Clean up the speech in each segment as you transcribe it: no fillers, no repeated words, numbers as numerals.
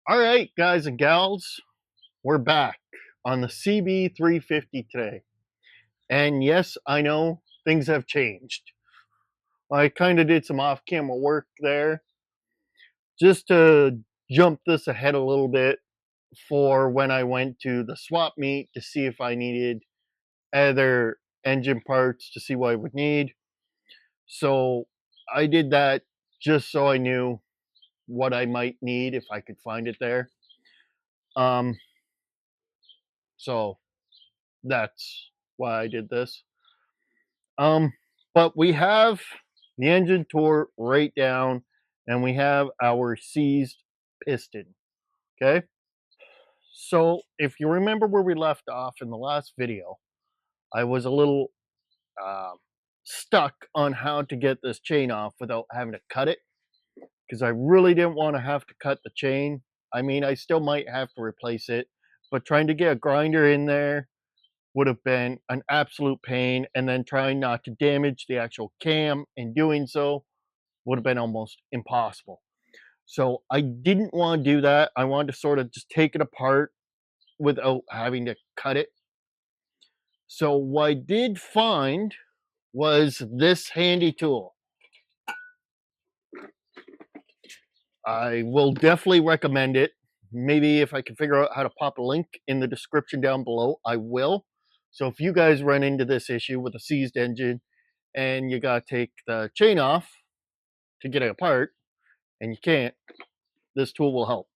All right, guys and gals, we're back on the CB350 today. And yes, I know things have changed. I kind of did some off camera work there just to jump this ahead a little bit for when I went to the swap meet to see if I needed other engine parts to see what I would need. So I did that just so I knew what I might need if I could find it there. Um, so that's why I did this. But we have the engine tore right down, and we have our seized piston. Okay. So if you remember where we left off in the last video, I was a little uh, stuck on how to get this chain off without having to cut it because I really didn't want to have to cut the chain. I mean, I still might have to replace it, but trying to get a grinder in there would have been an absolute pain, and then trying not to damage the actual cam in doing so would have been almost impossible. So I didn't want to do that. I wanted to sort of just take it apart without having to cut it. So what I did find was this handy tool. I will definitely recommend it. Maybe if I can figure out how to pop a link in the description down below, I will. So if you guys run into this issue with a seized engine and you got to take the chain off to get it apart and you can't, this tool will help.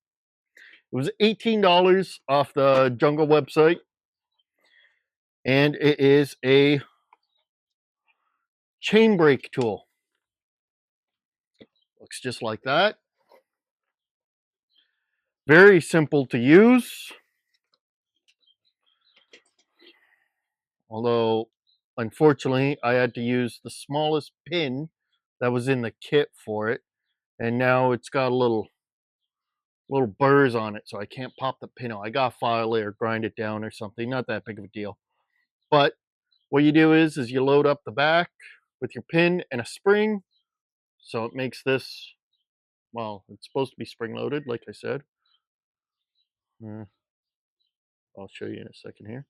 It was $18 off the Jungle website, and it is a chain brake tool. Looks just like that. Very simple to use. Although, unfortunately, I had to use the smallest pin that was in the kit for it. And now it's got a little burrs on it, so I can't pop the pin out. I got to file it or grind it down or something. Not that big of a deal. But what you do is you load up the back with your pin and a spring. So it makes this, well, it's supposed to be spring loaded, like I said. I'll show you in a second here.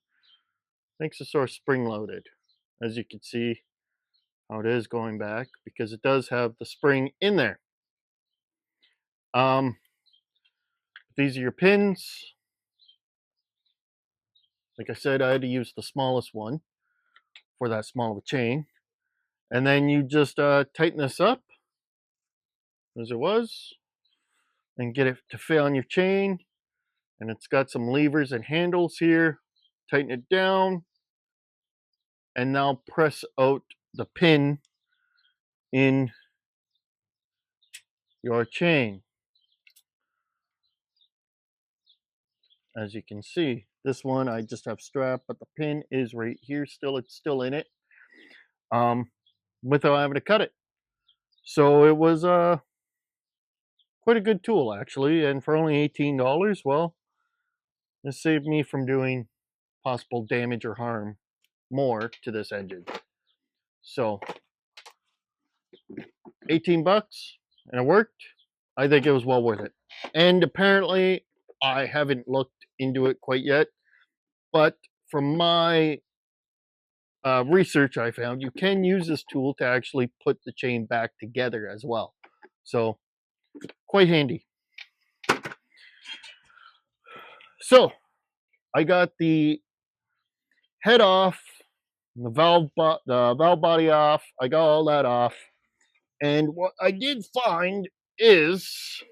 Makes it sort of spring loaded. As you can see how it is going back, because it does have the spring in there. These are your pins. Like I said, I had to use the smallest one for that small of a chain. And then you just tighten this up as it was and get it to fit on your chain. And it's got some levers and handles here. Tighten it down and now press out the pin in your chain. As you can see, this one I just have strap, but the pin is right here still. It's still in it without having to cut it. So it was quite a good tool, actually, and for only $18, well, this saved me from doing possible damage or harm more to this engine. So 18 bucks, and it worked. I think it was well worth it. And apparently, I haven't looked into it quite yet, but from my research I found, you can use this tool to actually put the chain back together as well. So, quite handy. So, I got the head off, the valve body off. I got all that off. And what I did find is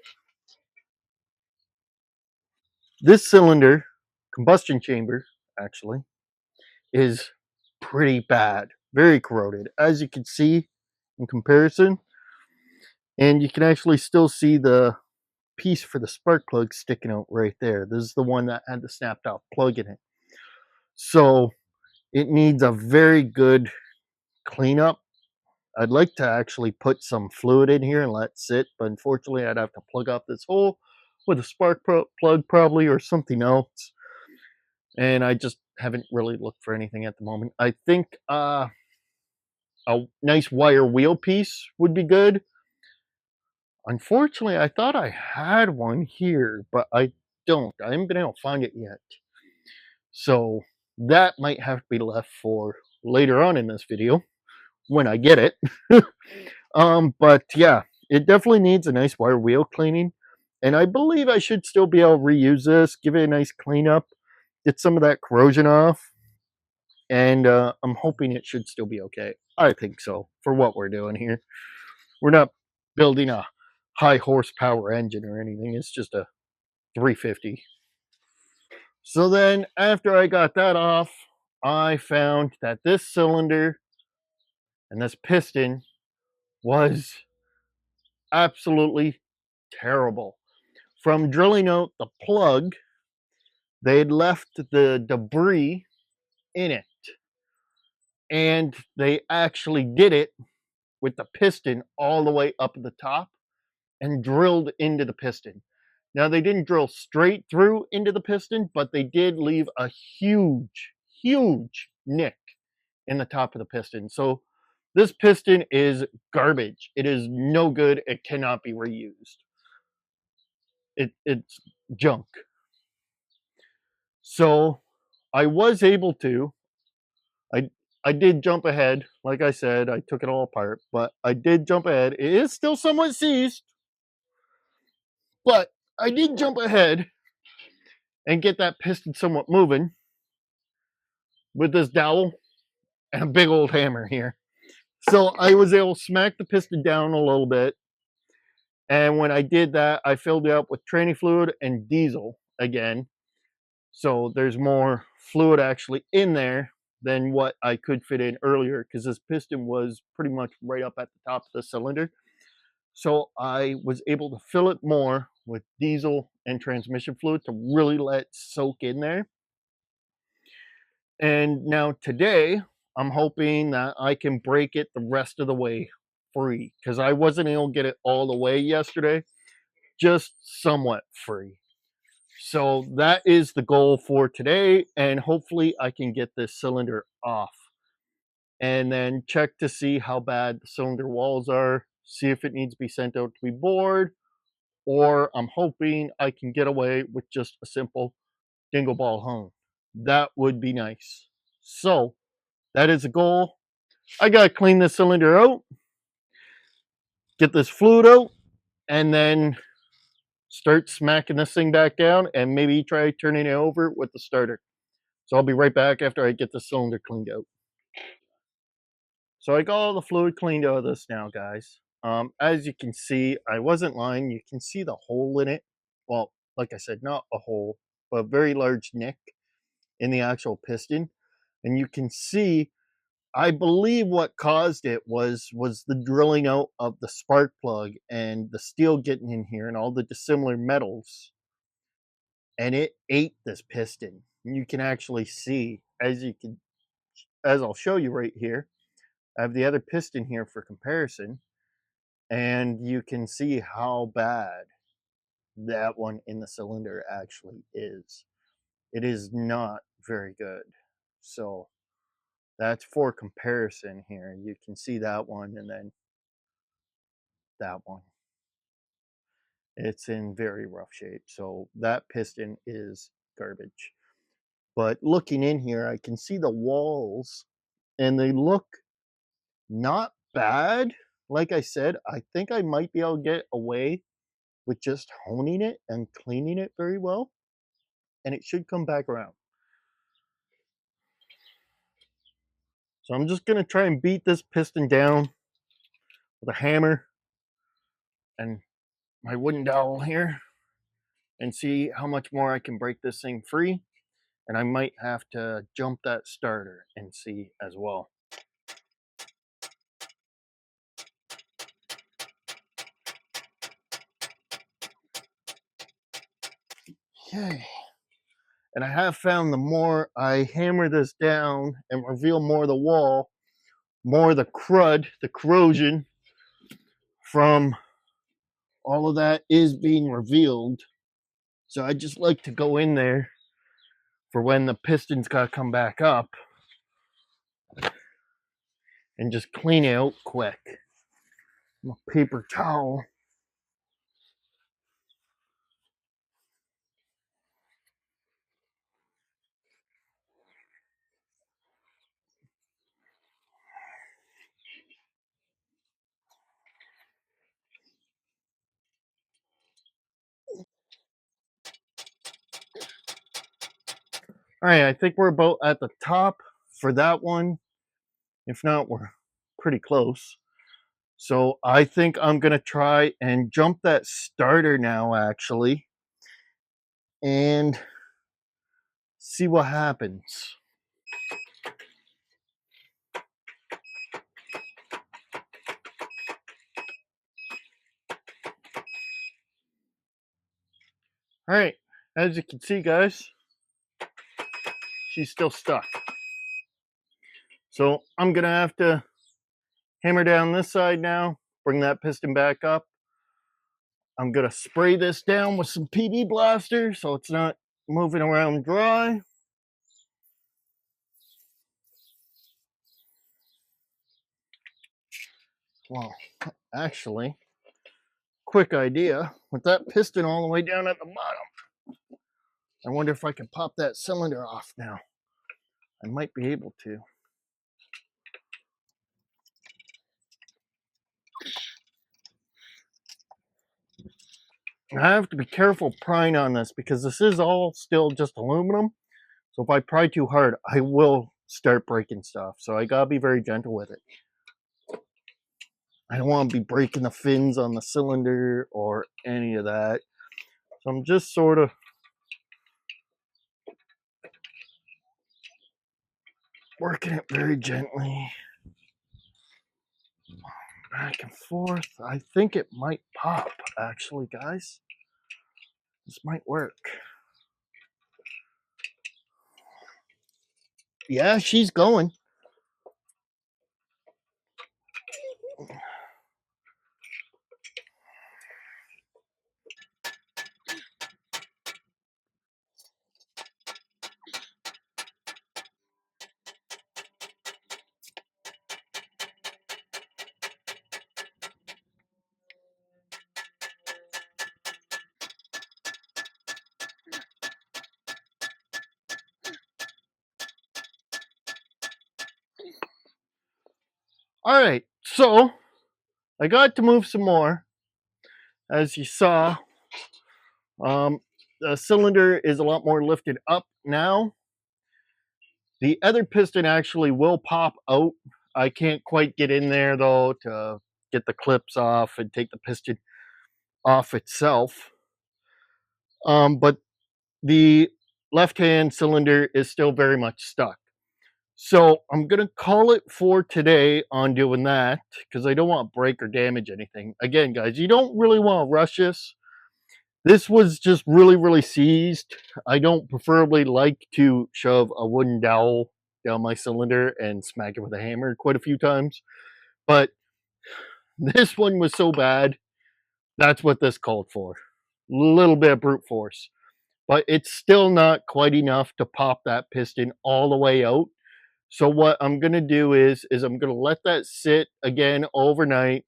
this cylinder, combustion chamber, actually, is pretty bad. Very corroded, as you can see in comparison. And you can actually still see the piece for the spark plug sticking out right there. This is the one that had the snapped off plug in it. So it needs a very good cleanup. I'd like to actually put some fluid in here and let it sit, but unfortunately I'd have to plug up this hole with a spark plug probably, or something else. And I just haven't really looked for anything at the moment. I think a nice wire wheel piece would be good. Unfortunately, I thought I had one here, but I don't. I haven't been able to find it yet. So that might have to be left for later on in this video when I get it. But yeah, it definitely needs a nice wire wheel cleaning. And I believe I should still be able to reuse this, give it a nice cleanup, get some of that corrosion off. And I'm hoping it should still be okay. I think so for what we're doing here. We're not building a high horsepower engine or anything. It's just a 350. So then after I got that off, I found that this cylinder and this piston was absolutely terrible. From drilling out the plug, they had left the debris in it. And they actually did it with the piston all the way up at the top and drilled into the piston. Now, they didn't drill straight through into the piston, but they did leave a huge, huge nick in the top of the piston. So this piston is garbage. It is no good. It cannot be reused. It's junk. So I was able to. I I did jump ahead. Like I said, I took it all apart, but I did jump ahead. It is still somewhat seized, but I did jump ahead and get that piston somewhat moving with this dowel and a big old hammer here. So I was able to smack the piston down a little bit. And when I did that, I filled it up with training fluid and diesel again. So there's more fluid actually in there than what I could fit in earlier because this piston was pretty much right up at the top of the cylinder. So I was able to fill it more with diesel and transmission fluid to really let it soak in there. And now today, I'm hoping that I can break it the rest of the way free because I wasn't able to get it all the way yesterday, just somewhat free. So that is the goal for today, and hopefully I can get this cylinder off and then check to see how bad the cylinder walls are, see if it needs to be sent out to be bored, or I'm hoping I can get away with just a simple dingle ball hone. That would be nice. So that is a goal. I gotta clean this cylinder out, get this fluid out, and then start smacking this thing back down and maybe try turning it over with the starter. So I'll be right back after I get the cylinder cleaned out. So I got all the fluid cleaned out of this now, guys. As you can see, I wasn't lying. You can see the hole in it. Well, like I said, not a hole, but a very large nick in the actual piston. And you can see, I believe what caused it was the drilling out of the spark plug and the steel getting in here and all the dissimilar metals. And it ate this piston. You can actually see, as I'll show you right here, I have the other piston here for comparison, and you can see how bad that one in the cylinder actually is. It is not very good. So that's for comparison here. You can see that one and then that one. It's in very rough shape. So that piston is garbage. But looking in here, I can see the walls and they look not bad. Like I said, I think I might be able to get away with just honing it and cleaning it very well, and it should come back around. So I'm just gonna try and beat this piston down with a hammer and my wooden dowel here and see how much more I can break this thing free. And I might have to jump that starter and see as well. Okay. And I have found the more I hammer this down and reveal more of the wall, more of the crud, the corrosion from all of that is being revealed. So I just like to go in there for when the piston's got to come back up and just clean it out quick. A paper towel All right, I think we're about at the top for that one. If not, we're pretty close. So I think I'm going to try and jump that starter now, actually, and see what happens. All right, as you can see, guys, she's still stuck. So I'm going to have to hammer down this side now, bring that piston back up. I'm going to spray this down with some PB Blaster so it's not moving around dry. Well, actually, quick idea. With that piston all the way down at the bottom, I wonder if I can pop that cylinder off now. I might be able to. I have to be careful prying on this because this is all still just aluminum. So if I pry too hard, I will start breaking stuff. So I gotta be very gentle with it. I don't want to be breaking the fins on the cylinder or any of that. So I'm just sort of working it very gently. Back and forth. I think it might pop, actually, guys. This might work. Yeah, she's going. All right, so I got to move some more. As you saw, the cylinder is a lot more lifted up now. The other piston actually will pop out. I can't quite get in there though to get the clips off and take the piston off itself. But the left-hand cylinder is still very much stuck. So I'm going to call it for today on doing that because I don't want to break or damage anything. Again, guys, you don't really want to rush this. This was just really, really seized. I don't preferably like to shove a wooden dowel down my cylinder and smack it with a hammer quite a few times. But this one was so bad, that's what this called for. A little bit of brute force. But it's still not quite enough to pop that piston all the way out. So what I'm going to do is I'm going to let that sit again overnight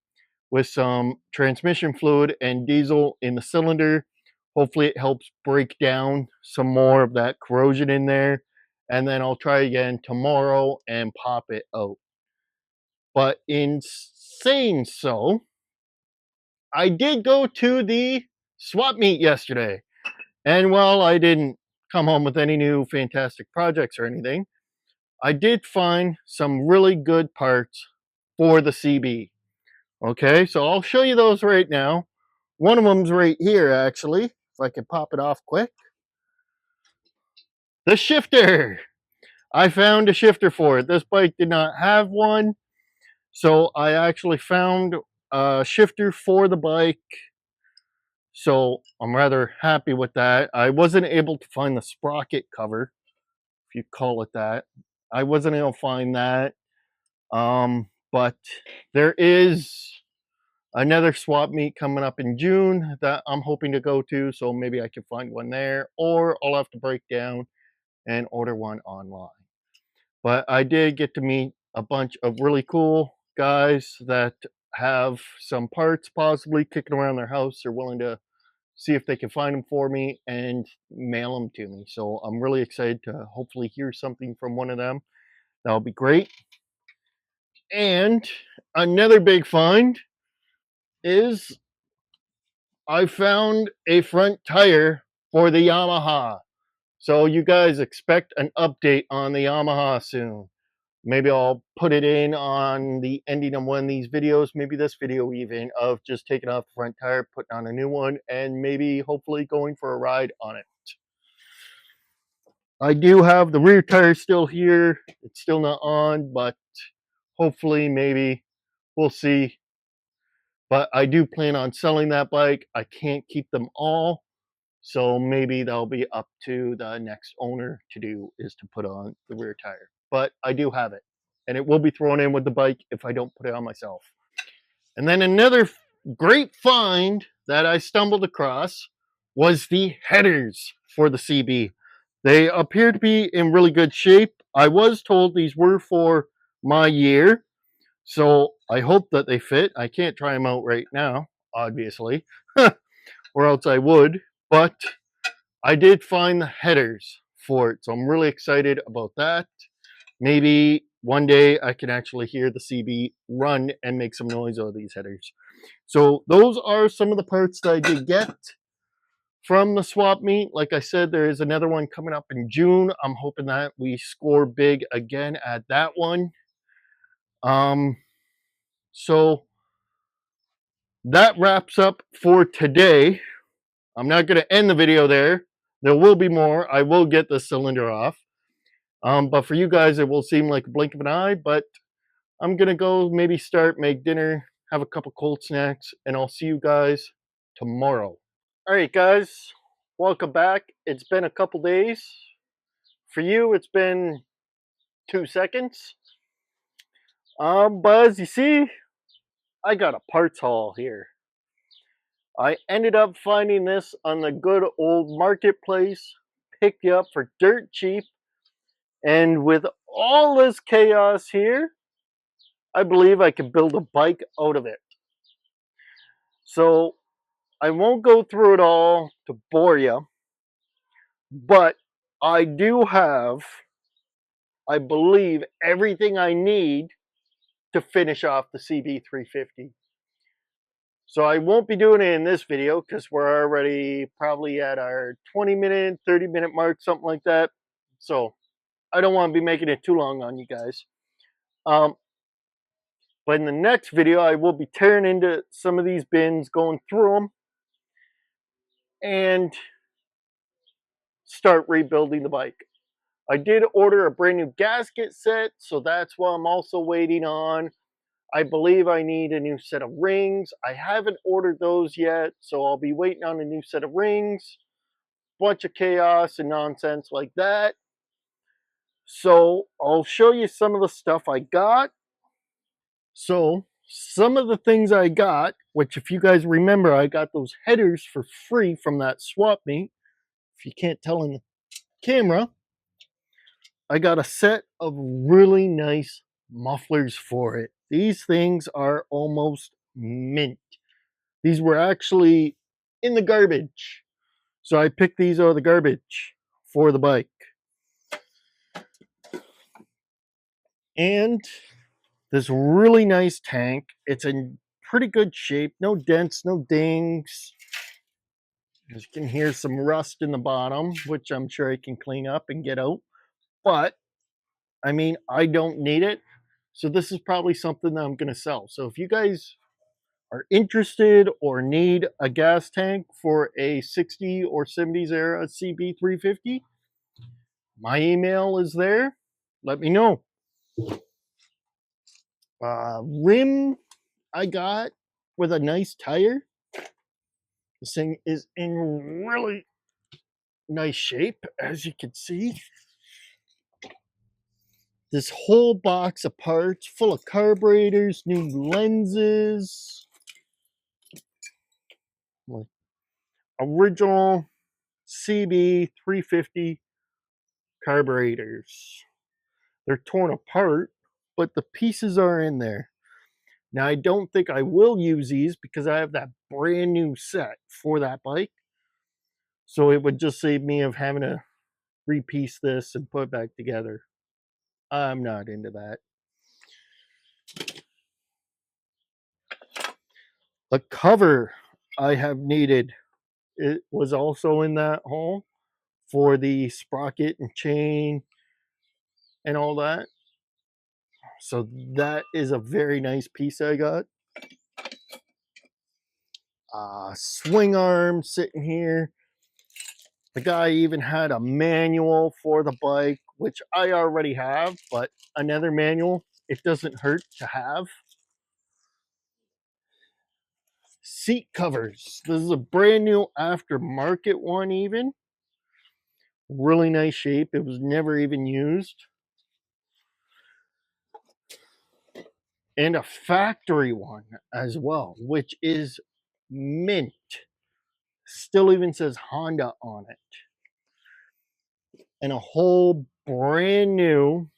with some transmission fluid and diesel in the cylinder. Hopefully it helps break down some more of that corrosion in there. And then I'll try again tomorrow and pop it out. But in saying so, I did go to the swap meet yesterday. And while I didn't come home with any new fantastic projects or anything, I did find some really good parts for the CB. Okay, so I'll show you those right now. One of them's right here, actually, if I can pop it off quick. The shifter. I found a shifter for it. This bike did not have one, so I actually found a shifter for the bike. So I'm rather happy with that. I wasn't able to find the sprocket cover, if you call it that. I wasn't able to find that. But there is another swap meet coming up in June that I'm hoping to go to, so maybe I can find one there, or I'll have to break down and order one online. But I did get to meet a bunch of really cool guys that have some parts possibly kicking around their house. They're willing to see if they can find them for me and mail them to me. So I'm really excited to hopefully hear something from one of them. That'll be great. And another big find is I found a front tire for the Yamaha So you guys expect an update on the Yamaha soon. Maybe I'll put it in on the ending of one of these videos, maybe this video even, of just taking off the front tire, putting on a new one, and maybe hopefully going for a ride on it. I do have the rear tire still here. It's still not on, but hopefully maybe we'll see. But I do plan on selling that bike. I can't keep them all. So maybe that'll be up to the next owner to do, is to put on the rear tire. But I do have it. And it will be thrown in with the bike if I don't put it on myself. And then another great find that I stumbled across was the headers for the CB. They appear to be in really good shape. I was told these were for my year, so I hope that they fit. I can't try them out right now, obviously, or else I would, but I did find the headers for it, so I'm really excited about that. Maybe one day I can actually hear the CB run and make some noise out of these headers. So those are some of the parts that I did get from the swap meet. Like I said, there is another one coming up in June. I'm hoping that we score big again at that one. So that wraps up for today. I'm not going to end the video there. There will be more. I will get the cylinder off. But for you guys, it will seem like a blink of an eye, but I'm going to go maybe start, make dinner, have a couple cold snacks, and I'll see you guys tomorrow. All right, guys, welcome back. It's been a couple days. For you, it's been 2 seconds. But as you see, I got a parts haul here. I ended up finding this on the good old marketplace, picked you up for dirt cheap, and with all this chaos here, I believe I could build a bike out of it. So I won't go through it all to bore you, but I do have, I believe, everything I need to finish off the CB350. So I won't be doing it in this video because we're already probably at our 20-minute, 30-minute mark, something like that. So I don't want to be making it too long on you guys. But in the next video, I will be tearing into some of these bins, going through them, and start rebuilding the bike. I did order a brand new gasket set, so that's what I'm also waiting on. I believe I need a new set of rings. I haven't ordered those yet, so I'll be waiting on a new set of rings. Bunch of chaos and nonsense like that. So I'll show you some of the stuff I got. So some of the things I got, which if you guys remember, I got those headers for free from that swap meet. If you can't tell in the camera, I got a set of really nice mufflers for it. These things are almost mint. These were actually in the garbage. So I picked these out of the garbage for the bike. And this really nice tank. It's in pretty good shape. No dents, no dings. As you can hear, some rust in the bottom, which I'm sure I can clean up and get out. But, I mean, I don't need it. So this is probably something that I'm going to sell. So if you guys are interested or need a gas tank for a 60 or 70s era CB350, my email is there. Let me know. Rim I got with a nice tire. This thing is in really nice shape, as you can see. This whole box of parts full of carburetors, new lenses, original CB350 carburetors. They're torn apart, but the pieces are in there. Now, I don't think I will use these because I have that brand new set for that bike. So it would just save me of having to repiece this and put it back together. I'm not into that. The cover I have needed, it was also in that haul for the sprocket and chain and all that. So that is a very nice piece I got. Swing arm sitting here. The guy even had a manual for the bike, which I already have, but another manual, it doesn't hurt to have. Seat covers. This is a brand new aftermarket one even. Really nice shape. It was never even used. And a factory one as well, which is mint. Still even says Honda on it. And a whole brand new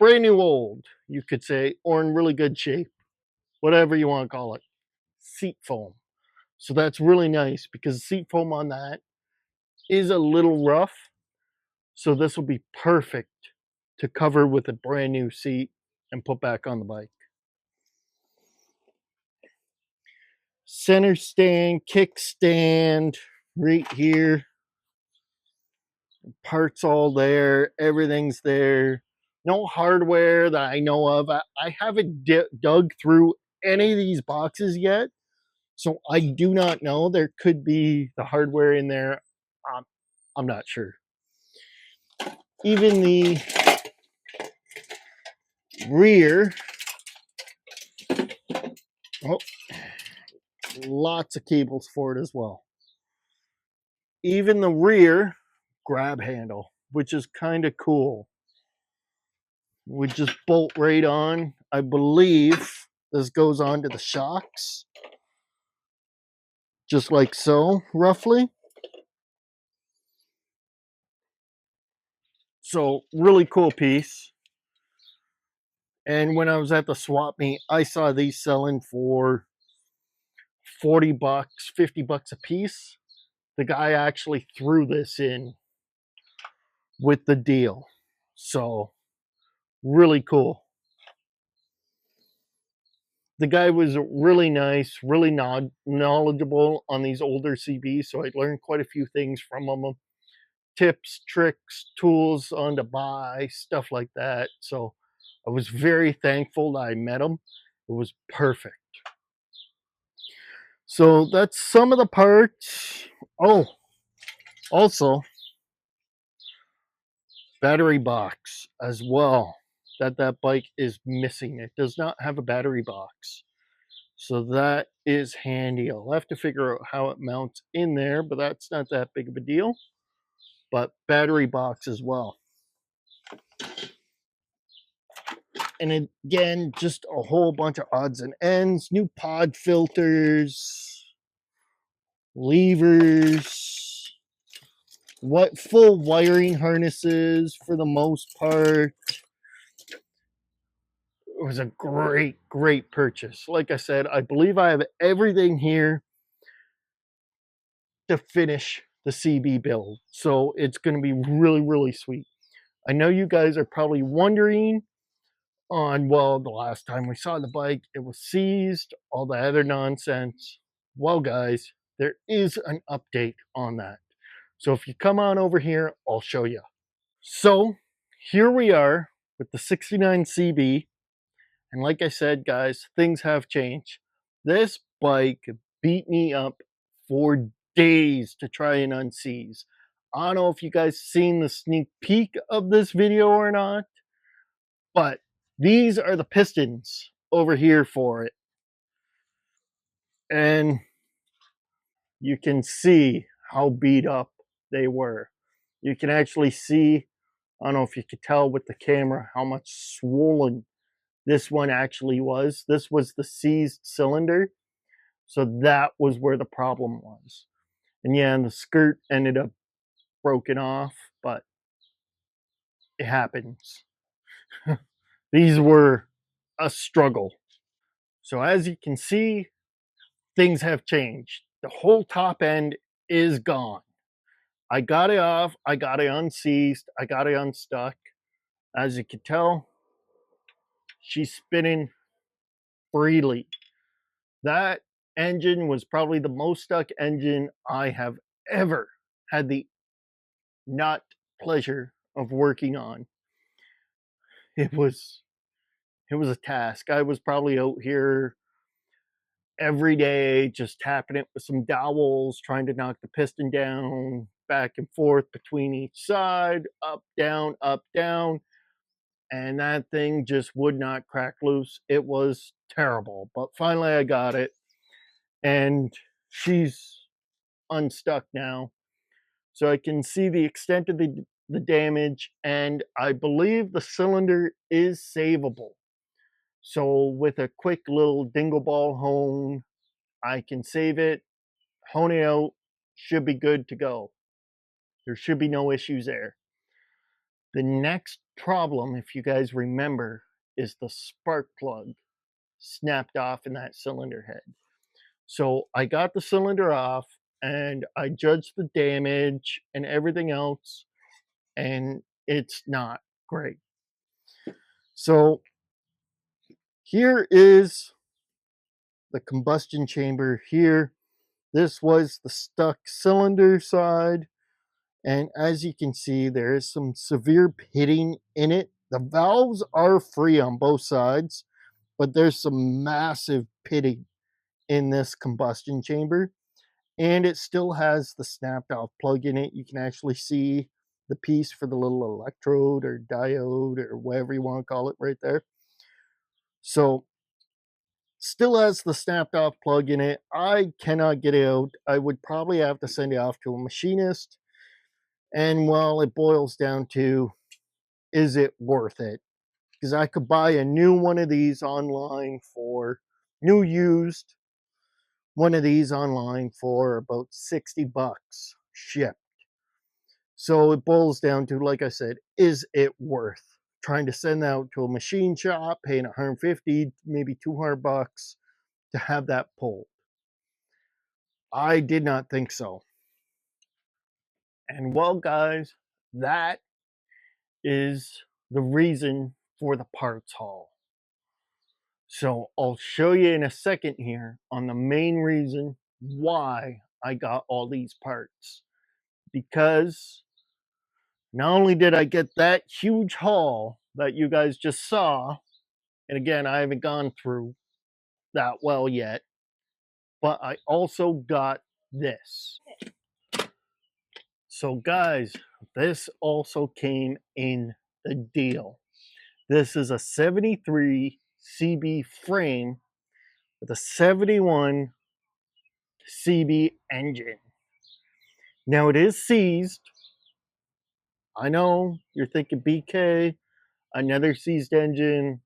old, you could say, or in really good shape, whatever you want to call it, seat foam. So that's really nice because the seat foam on that is a little rough. So this will be perfect to cover with a brand new seat and put back on the bike. Center stand, kickstand right here. Parts all there, everything's there. No hardware that I know of. I haven't dug through any of these boxes yet, so I do not know. There could be the hardware in there. I'm not sure. Even the rear, oh, lots of cables for it as well. Even the rear grab handle, which is kind of cool. We just bolt right on. I believe this goes on to the shocks. Just like so, roughly. So, really cool piece. And when I was at the swap meet, I saw these selling for 40 bucks, 50 bucks a piece. The guy actually threw this in with the deal. So, really cool. The guy was really nice, really knowledgeable on these older CBs. So, I learned quite a few things from him. Tips, tricks, tools on to buy, stuff like that. So I was very thankful that I met him. It was perfect. So that's some of the parts. Oh, also battery box as well that bike is missing. It does not have a battery box. So that is handy. I'll have to figure out how it mounts in there, but that's not that big of a deal. But battery box as well. And again, just a whole bunch of odds and ends, new pod filters, levers, what full wiring harnesses for the most part. It was a great purchase. Like I said, I believe I have everything here to finish the CB build. So it's going to be really sweet. I know you guys are probably wondering on, well, the last time we saw the bike, it was seized, all the other nonsense. Well, guys, there is an update on that. So if you come on over here, I'll show you. So here we are with the 69 CB. And like I said, guys, things have changed. This bike beat me up for days to try and unseize. I don't know if you guys seen the sneak peek of this video or not, but these are the pistons over here for it. And you can see how beat up they were. You can actually see, I don't know if you could tell with the camera, how much swollen this one actually was. This was the seized cylinder. So that was where the problem was. And yeah, and the skirt ended up broken off, but it happens. These were a struggle. So as you can see, things have changed. The whole top end is gone. I got it off, I got it unseized, I got it unstuck. As you can tell, she's spinning freely. That engine was probably the most stuck engine I have ever had the not pleasure of working on. It was a task. I was probably out here every day just tapping it with some dowels, trying to knock the piston down, back and forth between each side, up, down, and that thing just would not crack loose. It was terrible, but finally I got it, and she's unstuck now. So I can see the extent of the damage, and I believe the cylinder is savable. So with a quick little dingle ball hone, I can save it, hone it out, should be good to go. There should be no issues there. The next problem, if you guys remember, is the spark plug snapped off in that cylinder head. So I got the cylinder off and I judged the damage and everything else, and it's not great. So here is the combustion chamber here. This was the stuck cylinder side. And as you can see, there is some severe pitting in it. The valves are free on both sides, but there's some massive pitting in this combustion chamber. And it still has the snapped off plug in it. You can actually see the piece for the little electrode or diode or whatever you want to call it right there. So still has the snapped off plug in it. I cannot get it out. I would probably have to send it off to a machinist. And well, it boils down to, is it worth it? Because I could buy a new one of these online for, new used one of these online for about 60 bucks shipped. So it boils down to, like I said, is it worth trying to send out to a machine shop, paying 150, maybe 200 bucks to have that pulled? I did not think so. And well, guys, that is the reason for the parts haul. So I'll show you in a second here on the main reason why I got all these parts. Because not only did I get that huge haul that you guys just saw, and again, I haven't gone through that well yet, but I also got this. So guys, this also came in the deal. This is a 73 CB frame with a 71 CB engine. Now it is seized. I know you're thinking BK, another seized engine.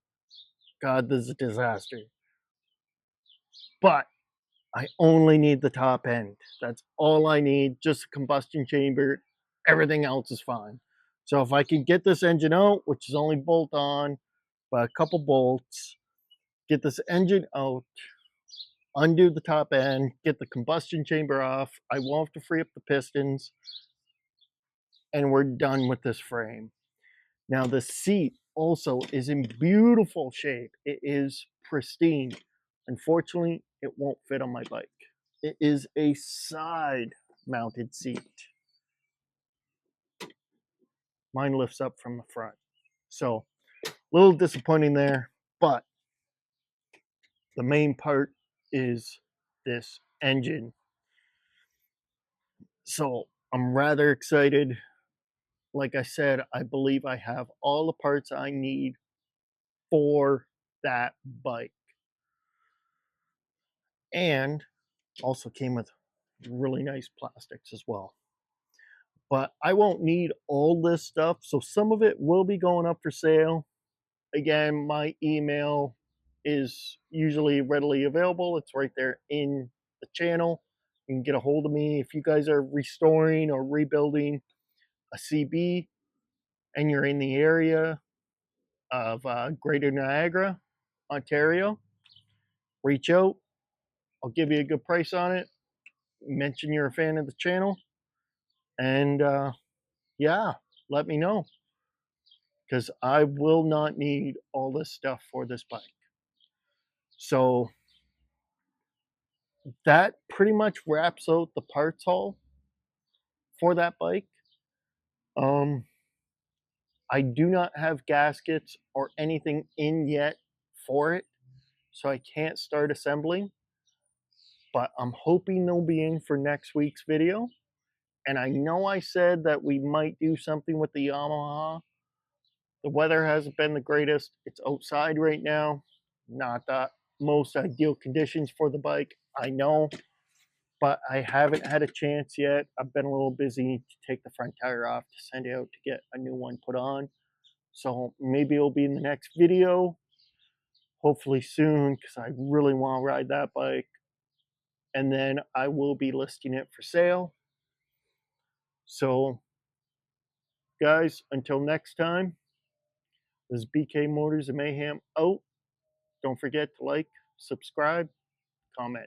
God, this is a disaster. But I only need the top end. That's all I need, just a combustion chamber. Everything else is fine. So if I can get this engine out, which is only bolt on by a couple bolts, get this engine out, undo the top end, get the combustion chamber off, I won't have to free up the pistons, and we're done with this frame. Now the seat also is in beautiful shape. It is pristine. Unfortunately, it won't fit on my bike. It is a side mounted seat. Mine lifts up from the front. So a little disappointing there, but the main part is this engine. So I'm rather excited. Like I said, I believe I have all the parts I need for that bike. And also came with really nice plastics as well. But I won't need all this stuff, so some of it will be going up for sale. Again, my email is usually readily available. It's right there in the channel. You can get a hold of me if you guys are restoring or rebuilding a CB and you're in the area of Greater Niagara, Ontario. Reach out. I'll give you a good price on it. Mention you're a fan of the channel, and yeah, let me know, because I will not need all this stuff for this bike. So that pretty much wraps out the parts haul for that bike. I do not have gaskets or anything in yet for it, so I can't start assembling, but I'm hoping they'll be in for next week's video. And I know I said that we might do something with the Yamaha. The weather hasn't been the greatest. It's outside right now. Not the most ideal conditions for the bike, I know, but I haven't had a chance yet. I've been a little busy to take the front tire off to send it out to get a new one put on. So maybe it'll be in the next video, hopefully soon, because I really want to ride that bike. And then I will be listing it for sale. So, guys, until next time, this is BK Motors and Mayhem out. Don't forget to like, subscribe, comment.